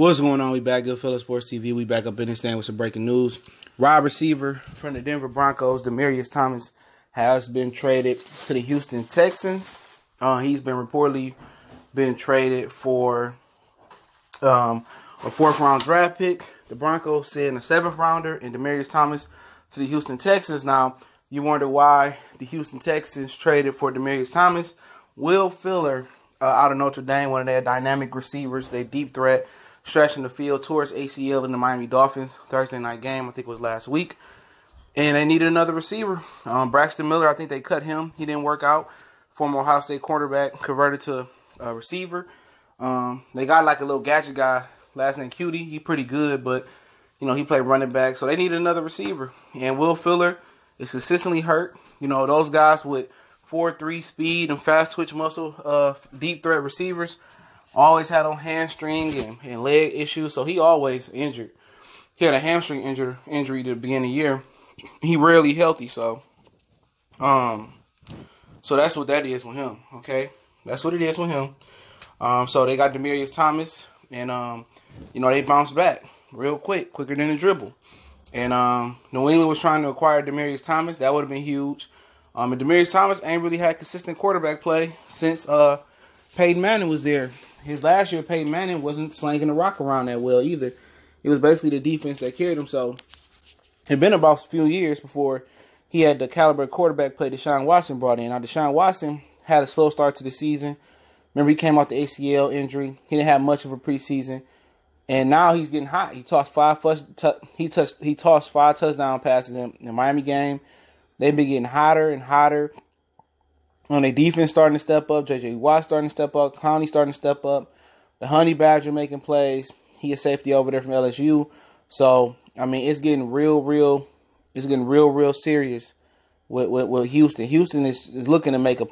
What's going on? We back, Goodfellas Sports TV. We back up in this stand with some breaking news. Wide receiver from the Denver Broncos, Demaryius Thomas, has been traded to the Houston Texans. He's been reportedly been traded for a 4th-round draft pick. The Broncos send a 7th-rounder and Demaryius Thomas to the Houston Texans. Now, you wonder why the Houston Texans traded for Demaryius Thomas. Will Fuller, out of Notre Dame, one of their dynamic receivers, they deep threat, stretching the field towards ACL in the Miami Dolphins Thursday night game. I think it was last week. And they needed another receiver. Braxton Miller, I think they cut him. He didn't work out. Former Ohio State quarterback, converted to a receiver. They got like a little gadget guy, last name Cutie. He pretty good, but, you know, he played running back. So they needed another receiver. And Will Fuller is consistently hurt. You know, those guys with 4.3 speed and fast twitch muscle, deep threat receivers, always had on hamstring and leg issues, so he always injured. He had a hamstring injury to the beginning of the year. He rarely healthy, so that's what that is with him. Okay, that's what it is with him. So they got Demaryius Thomas, and you know, they bounced back real quicker than a dribble. And New England was trying to acquire Demaryius Thomas. That would have been huge. And Demaryius Thomas ain't really had consistent quarterback play since Peyton Manning was there. His last year, Peyton Manning wasn't slanging the rock around that well either. It was basically the defense that carried him. So it had been about a few years before he had the caliber quarterback play Deshaun Watson brought in. Now, Deshaun Watson had a slow start to the season. Remember, he came off the ACL injury. He didn't have much of a preseason. And now he's getting hot. He tossed 5 touchdown passes in the Miami game. They've been getting hotter and hotter. On their defense starting to step up. J.J. Watt starting to step up. Clowney starting to step up. The Honey Badger making plays. He is safety over there from LSU. So, I mean, it's getting real serious with Houston. Houston is looking to make a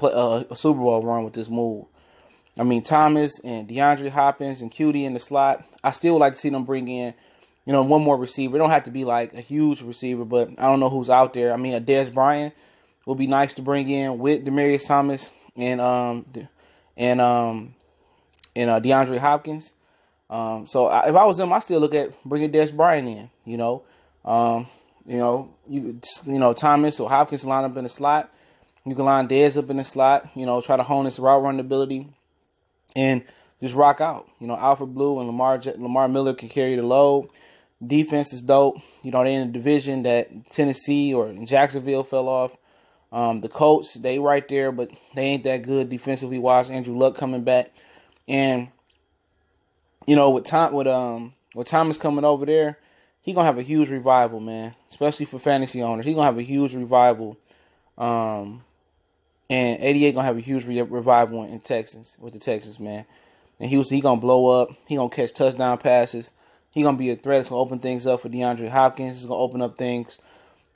Super Bowl run with this move. I mean, Thomas and DeAndre Hopkins and Cutie in the slot. I still would like to see them bring in, you know, one more receiver. It don't have to be like a huge receiver, but I don't know who's out there. I mean, a Dez Bryant will be nice to bring in with Demaryius Thomas and DeAndre Hopkins. So if I was them, I still look at bringing Dez Bryant in. You know, Thomas or Hopkins line up in the slot. You can line Dez up in the slot. You know, try to hone his route running ability and just rock out. You know, Alfred Blue and Lamar Miller can carry the load. Defense is dope. You know, they in a division that Tennessee or Jacksonville fell off. The Colts, they right there, but they ain't that good defensively wise. Andrew Luck coming back. And, you know, with Thomas coming over there, he going to have a huge revival, man, especially for fantasy owners. He going to have a huge revival. And 88 going to have a huge revival in Texans, with the Texans, man. And he going to blow up. He going to catch touchdown passes. He going to be a threat. It's going to open things up for DeAndre Hopkins. It's going to open up things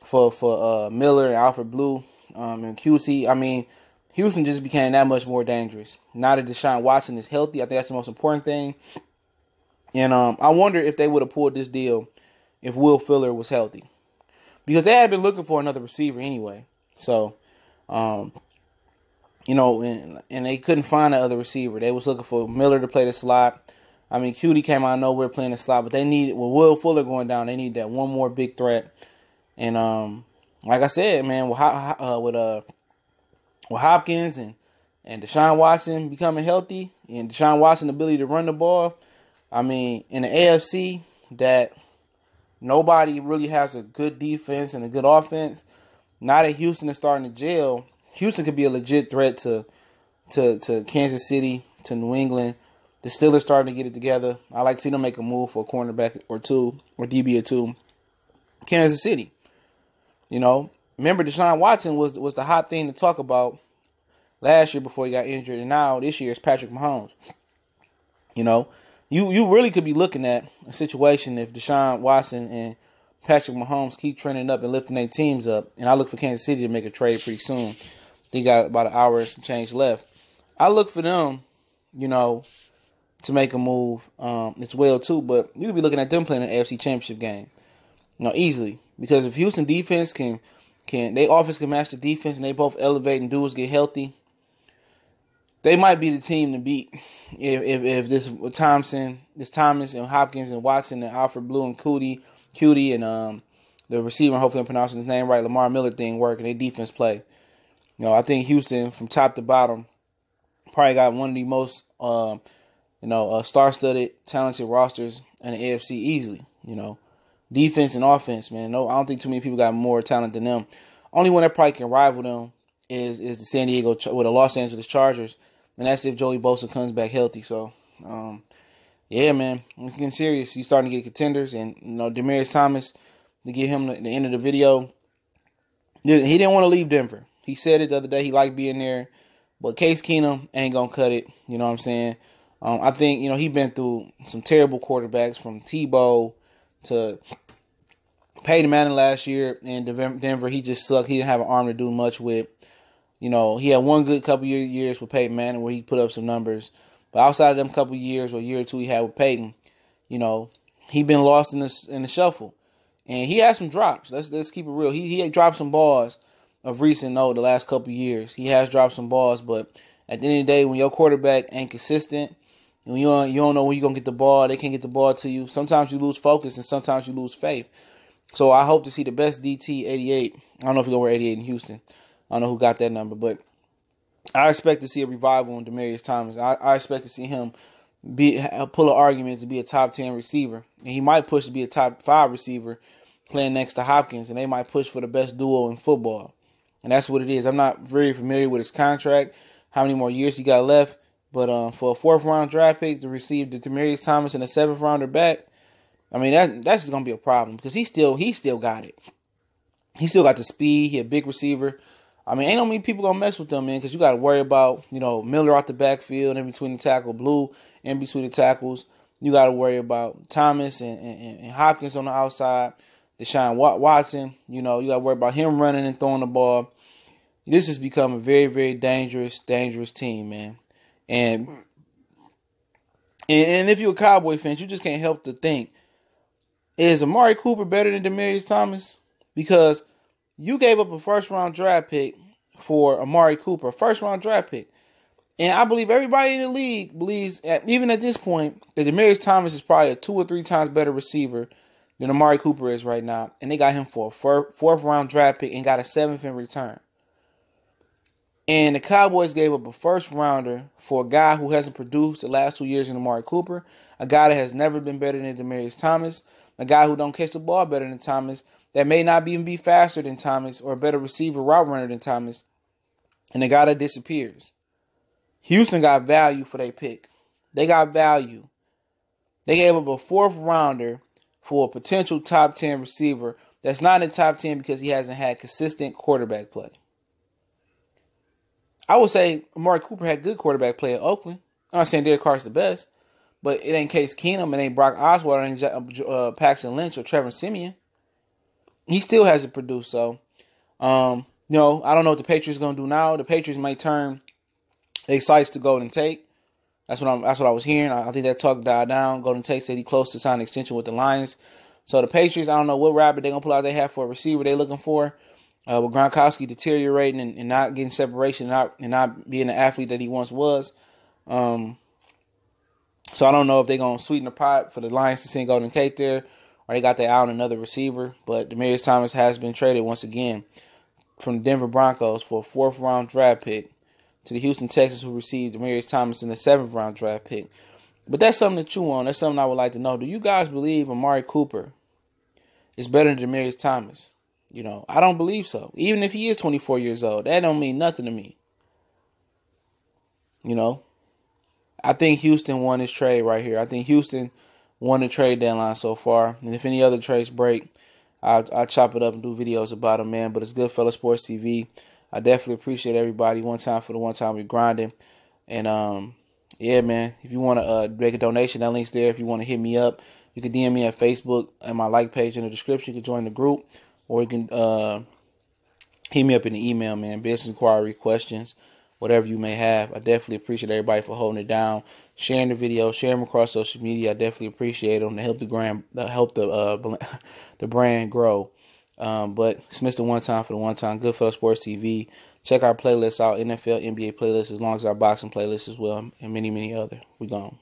for Miller and Alfred Blue. And QC, I mean, Houston just became that much more dangerous. Now that Deshaun Watson is healthy, I think that's the most important thing. And I wonder if they would have pulled this deal if Will Fuller was healthy. Because they had been looking for another receiver anyway. So, you know, and they couldn't find that other receiver. They was looking for Miller to play the slot. I mean, Cutie came out of nowhere playing the slot. But they needed, with Will Fuller going down, they need that one more big threat. And, like I said, man, with Hopkins and Deshaun Watson becoming healthy and Deshaun Watson's ability to run the ball, I mean, in the AFC that nobody really has a good defense and a good offense. Now that Houston is starting to gel, Houston could be a legit threat to Kansas City, to New England. The Steelers starting to get it together. I like to see them make a move for a cornerback or two, or DB or two. Kansas City. You know, remember Deshaun Watson was the hot thing to talk about last year before he got injured, and now this year it's Patrick Mahomes. You know, you really could be looking at a situation if Deshaun Watson and Patrick Mahomes keep trending up and lifting their teams up, and I look for Kansas City to make a trade pretty soon. They got about an hour and some change left. I look for them, you know, to make a move as well too, but you could be looking at them playing an AFC Championship game. You know, easily. Because if Houston defense they offense can match the defense and they both elevate and dudes get healthy, they might be the team to beat if this Thomas and Hopkins and Watson and Alfred Blue and Cutie and the receiver, hopefully I'm pronouncing his name right, Lamar Miller thing work and their defense play. I think Houston from top to bottom probably got one of the most star-studded, talented rosters in the AFC easily. Defense and offense, man. No, I don't think too many people got more talent than them. Only one that probably can rival them is the Los Angeles Chargers, and that's if Joey Bosa comes back healthy. So, yeah, man, it's getting serious. He's starting to get contenders, and Demaryius Thomas, to get him the end of the video, he didn't want to leave Denver. He said it the other day. He liked being there, but Case Keenum ain't gonna cut it. You know what I'm saying? I think he's been through some terrible quarterbacks from Tebow to Peyton Manning last year in Denver. He just sucked. He didn't have an arm to do much with. He had one good couple years with Peyton Manning where he put up some numbers. But outside of them couple years or year or two he had with Peyton, he been lost in the shuffle. And he had some drops. Let's keep it real. He had dropped some balls of recent note the last couple years. He has dropped some balls, but at the end of the day, when your quarterback ain't consistent, and you don't know when you're going to get the ball, they can't get the ball to you, sometimes you lose focus and sometimes you lose faith. So I hope to see the best DT 88. I don't know if he's going to wear 88 in Houston. I don't know who got that number, but I expect to see a revival in Demaryius Thomas. I expect to see him pull an argument to be a top 10 receiver. And he might push to be a top 5 receiver playing next to Hopkins, and they might push for the best duo in football. And that's what it is. I'm not very familiar with his contract, how many more years he got left. But for a 4th-round draft pick to receive the Demaryius Thomas and a 7th-rounder back, I mean, that's going to be a problem because he still got it. He still got the speed. He a big receiver. I mean, ain't no many people going to mess with them, man, because you got to worry about, Miller out the backfield in between the tackle, Blue in between the tackles. You got to worry about Thomas and Hopkins on the outside, Deshaun Watson. You got to worry about him running and throwing the ball. This has become a very, very dangerous team, man. And if you're a Cowboy fan, you just can't help to think, is Amari Cooper better than Demaryius Thomas? Because you gave up a 1st-round draft pick for Amari Cooper, 1st-round draft pick. And I believe everybody in the league believes, even at this point, that Demaryius Thomas is probably a 2 or 3 times better receiver than Amari Cooper is right now. And they got him for a 4th-round draft pick and got a 7th in return. And the Cowboys gave up a 1st-rounder for a guy who hasn't produced the last 2 years in Amari Cooper, a guy that has never been better than Demaryius Thomas, a guy who don't catch the ball better than Thomas, that may not even be faster than Thomas or a better receiver route runner than Thomas, and a guy that disappears. Houston got value for their pick. They got value. They gave up a 4th-rounder for a potential top 10 receiver that's not in the top 10 because he hasn't had consistent quarterback play. I would say Amari Cooper had good quarterback play at Oakland. I'm not saying Derek Carr's the best, but it ain't Case Keenum, it ain't Brock Osweiler, it ain't Paxton Lynch or Trevor Siemian. He still hasn't produced, so I don't know what the Patriots are gonna do now. The Patriots might turn their sights to Golden Tate. That's what I was hearing. I think that talk died down. Golden Tate said he close to signing an extension with the Lions. So the Patriots, I don't know what rabbit they're gonna pull out they have for a receiver they're looking for. With Gronkowski deteriorating and not getting separation and not being the athlete that he once was. So I don't know if they're going to sweeten the pot for the Lions to send Golden Tate there or they got their eye on another receiver. But Demaryius Thomas has been traded once again from the Denver Broncos for a 4th-round draft pick to the Houston Texans, who received Demaryius Thomas in the 7th-round draft pick. But that's something to chew on. That's something I would like to know. Do you guys believe Amari Cooper is better than Demaryius Thomas? I don't believe so. Even if he is 24 years old, that don't mean nothing to me. I think Houston won this trade right here. I think Houston won the trade deadline so far. And if any other trades break, I'll chop it up and do videos about them, man. But it's Goodfellas Sports TV. I definitely appreciate everybody. One time for the one time we grinding. And, yeah, man, if you want to make a donation, that link's there. If you want to hit me up, you can DM me at Facebook and my like page in the description. You can join the group. Or you can hit me up in the email, man. Business inquiry, questions, whatever you may have. I definitely appreciate everybody for holding it down, sharing the video, sharing them across social media. I definitely appreciate them to help the brand grow. But it's Mr. One Time for the One Time. Goodfellas Sports TV. Check our playlists out, NFL, NBA playlists, as long as our boxing playlist as well, and many, many other. We gone.